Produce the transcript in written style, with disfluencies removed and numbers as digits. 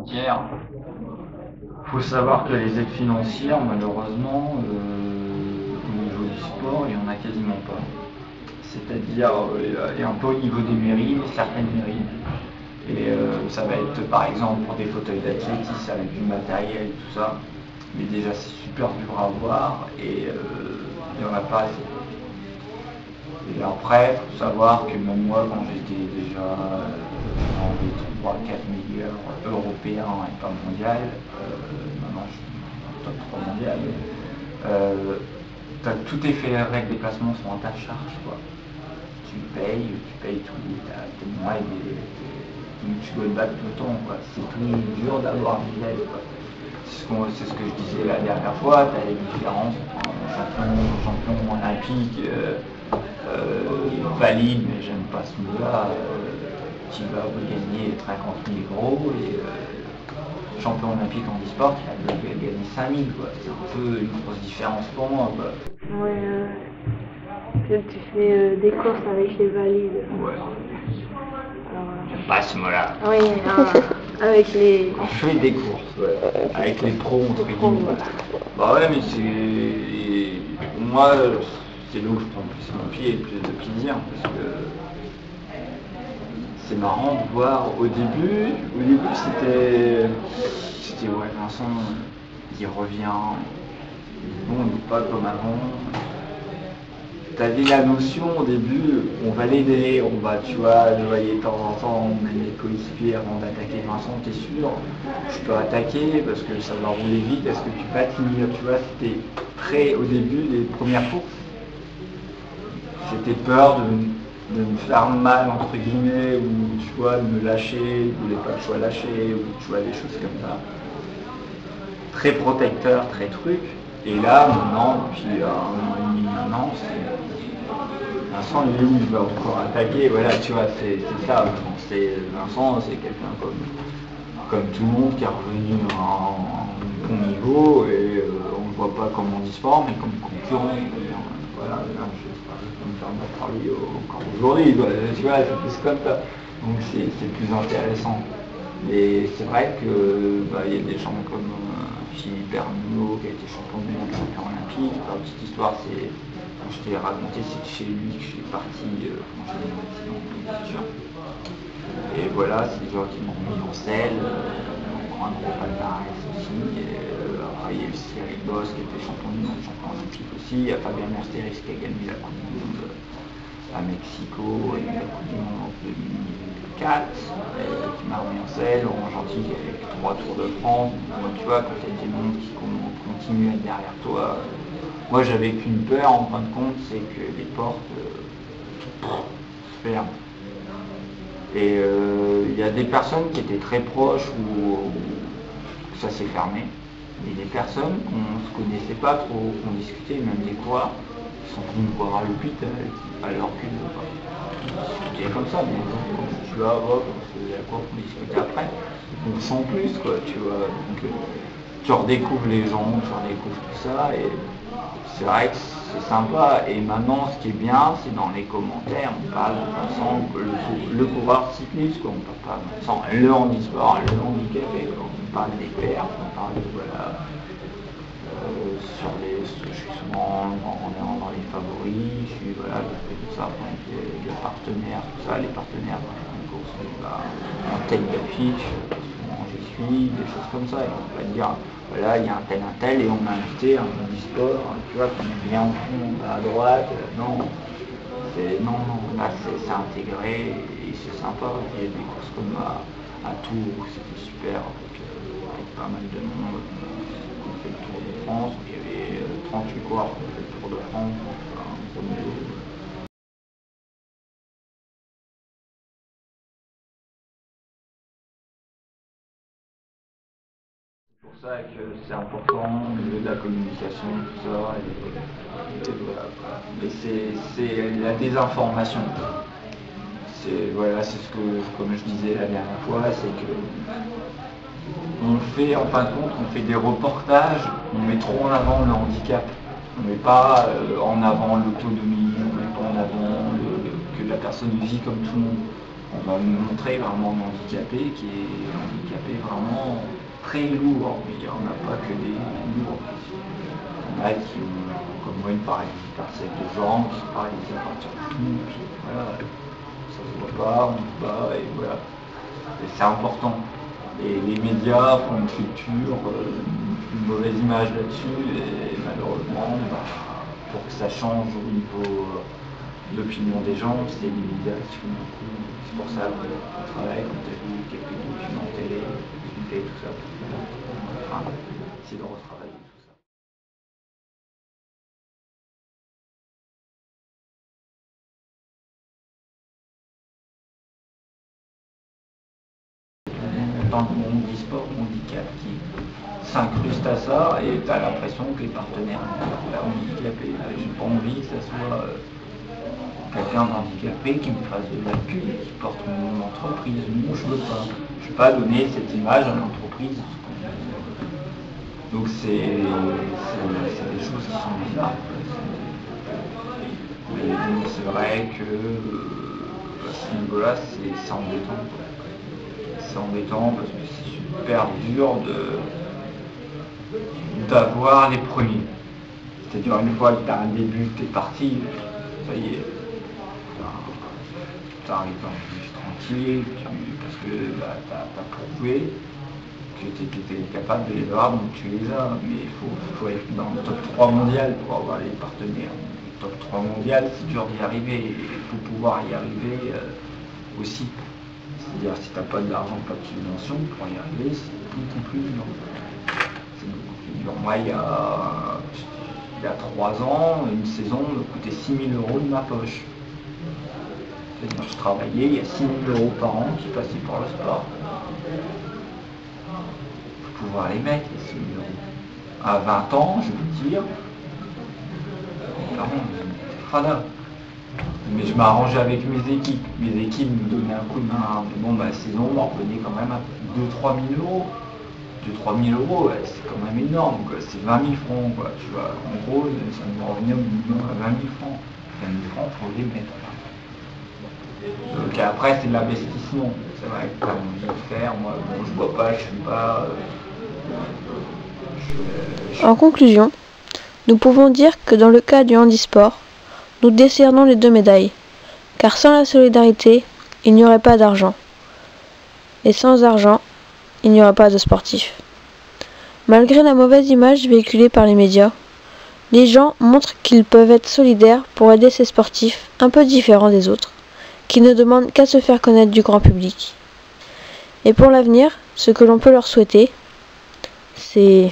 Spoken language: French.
entière. Il faut savoir que les aides financières, malheureusement, au niveau du sport, il n'y en a quasiment pas. C'est-à-dire, et un peu au niveau des mairies, certaines mairies. Et ça va être par exemple pour des fauteuils d'athlétisme avec du matériel, tout ça. Mais déjà c'est super dur à avoir et il n'y en a pas assez. Et après, il faut savoir que même moi, quand j'étais déjà dans les 3-4 meilleurs européens et pas mondial, maintenant je suis top 3 mondial, tout est fait, les règles des placements sont à ta charge, quoi. Tu payes tout, tes mois tu dois te battre tout le temps, quoi. C'est plus dur d'avoir des aides, quoi. C'est ce que je disais la dernière fois, tu as les différences entre un champion olympique valide, mais j'aime pas ce mot-là, qui va gagner 50 000 euros et champion olympique en e-sport, il va gagner 5 000, quoi. C'est un peu une grosse différence pour moi, quoi. Ouais, tu fais des courses avec les valides. Ouais. Alors, J'aime pas ce mot-là. oui, avec les... Je fais des courses, ouais. Avec les pros, entre guillemets. Bah ouais, mais c'est... Moi, c'est là où je prends le plus mon pied et le plus de plaisir, parce que c'est marrant de voir au début c'était ouais, Vincent, il revient, bon, il n'est pas comme avant. T'avais la notion au début, on va l'aider, on va, tu vois, le voyais de temps en temps, on met les coéquipiers avant d'attaquer. Vincent, t'es sûr, je peux attaquer parce que ça va rouler vite, est-ce que tu vas tenir, tu vois, c'était très au début des premières courses. J'étais peur de me faire mal, entre guillemets, ou tu vois, de me lâcher, je voulais pas que je sois lâché, ou tu vois, des choses comme ça. Très protecteur, très truc. Et là, maintenant, depuis un an et demi maintenant, Vincent, il est où il va encore attaquer, voilà, tu vois, c'est ça. Vincent, c'est quelqu'un comme tout le monde qui est revenu à un bon niveau, et on ne le voit pas comme en e-sport, mais comme concurrent. Voilà, là, je peux me faire parler encore aujourd'hui, tu vois, c'est plus comme ça. Donc c'est plus intéressant. Et c'est vrai que y a des gens comme Philippe Bernot qui a été champion du monde, champion olympique. La petite histoire, c'est quand je t'ai raconté, c'est chez lui que je suis parti quand j'ai eu un accident de voiture. Et voilà, c'est des gens qui m'ont mis en selle, un gros palmarès aussi. Et, après, il y a eu Cyril Boss qui était champion du monde, champion olympique aussi. Il y a Fabien Merceris qui a gagné la Coupe du Monde à Mexico et la Coupe du Monde en 2004, qui m'a remis en selle. Laurent Gentil qui a fait 3 Tours de France. Donc, tu vois, quand il y a des mondes qui continuent à être derrière toi, moi j'avais qu'une peur en fin de compte, c'est que les portes se ferment. Et il y a des personnes qui étaient très proches où ça s'est fermé. Et des personnes qu'on ne se connaissait pas trop, qu'on discutait, même des coureurs, qui sont venus me voir à l'hôpital, alors qu'ils ne pas. Discuter comme ça, mais quand tu vas voir, c'est à quoi on discutait après, on sent plus, quoi, tu vois. Donc, tu redécouvres les gens, tu redécouvres tout ça, et c'est vrai que c'est sympa. Et maintenant, ce qui est bien, c'est dans les commentaires, on parle de façon le coureur cycliste, quoi. On parle pas sans le handisport, le handicapé, quoi. On parle des pertes, on parle de voilà. Je suis souvent dans les favoris, je suis voilà, je fais tout ça, les partenaires, tout ça, les partenaires quand je fais une course, en tête d'affiche, souvent j'y suis, des choses comme ça, et on va dire voilà, il y a un tel, et on m'a invité un sport, tu vois, qu'on est bien au fond, à droite, non, là c'est intégré, et c'est sympa, il y a des courses comme à Tours, c'était super, avec pas mal de monde, on fait le Tour de France, il y avait 38 coureurs qui ont fait le Tour de France, enfin, un gros niveau. C'est pour ça que c'est important au niveau de la communication, tout ça, et voilà, quoi. Mais c'est la désinformation. Voilà, c'est ce que, comme je disais la dernière fois, c'est que on fait, en fin de compte, on fait des reportages, on met trop en avant le handicap. On ne met pas en avant l'autonomie, on ne met pas en avant que la personne vit comme tout le monde. on va montrer vraiment un handicapé qui est handicapé vraiment très lourd. Mais il n'y en a pas que des lourds. Il y en a qui ont, comme moi, une paralysie partielle de jambes, qui sont paralysés à partir du tout. Voilà, ça se voit pas, on ne voit pas, et voilà. Et c'est important. Et les médias font une culture, une mauvaise image là-dessus, et malheureusement, pour que ça change au niveau de l'opinion des gens, c'est les médias qui font beaucoup. C'est pour ça qu'on travaille, quand j'ai vu quelques documents télé, tout ça, enfin, essayer de retravailler tout ça. On parle de monde du sport, handicap qui s'incruste à ça et tu as l'impression que les partenaires sont handicapés. J'ai pas envie que ça soit quelqu'un d'handicapé qui me fasse de la pub et qui porte mon entreprise. Moi, je veux pas. Je veux pas donner cette image à l'entreprise. Donc c'est des choses qui sont bizarres. Mais c'est vrai que à ce niveau-là, c'est embêtant. C'est embêtant parce que c'est super dur d'avoir les premiers. C'est-à-dire une fois que tu as un début, que tu es parti, ça y est, tu arrives dans le bus tranquille, parce que tu as prouvé que tu étais capable de les avoir, donc tu les as. Mais il faut être dans le top 3 mondial pour avoir les partenaires. Le top 3 mondial, c'est dur d'y arriver, il faut pouvoir y arriver aussi. C'est-à-dire si tu n'as pas d'argent, pas de subvention, pour y arriver, c'est beaucoup plus dur. C'est beaucoup plus dur. Moi, il y a 3 ans, une saison me coûtait 6 000 € de ma poche. C'est-à-dire je travaillais, il y a 6 000 € par an qui passaient pour le sport. Il faut pouvoir les mettre, les 6 000 €. À 20 ans, je veux dire, voilà. Mais je m'arrangeais avec mes équipes. Mes équipes me donnaient un coup de main. Mais bon, la saison, on revenait quand même à 2 000 à 3 000 €. 2 000 à 3 000 €, c'est quand même énorme. C'est 20 000 francs. Quoi. Tu vois. En gros, ça me revenait au minimum à 20 000 francs. 20 000 francs, il faut les mettre. Donc après, c'est de l'investissement. C'est vrai que tu as envie de faire. Moi, bon, je vois pas, je suis pas... En conclusion, nous pouvons dire que dans le cas du handisport, nous décernons les 2 médailles, car sans la solidarité, il n'y aurait pas d'argent. Et sans argent, il n'y aurait pas de sportifs. Malgré la mauvaise image véhiculée par les médias, les gens montrent qu'ils peuvent être solidaires pour aider ces sportifs un peu différents des autres, qui ne demandent qu'à se faire connaître du grand public. Et pour l'avenir, ce que l'on peut leur souhaiter, c'est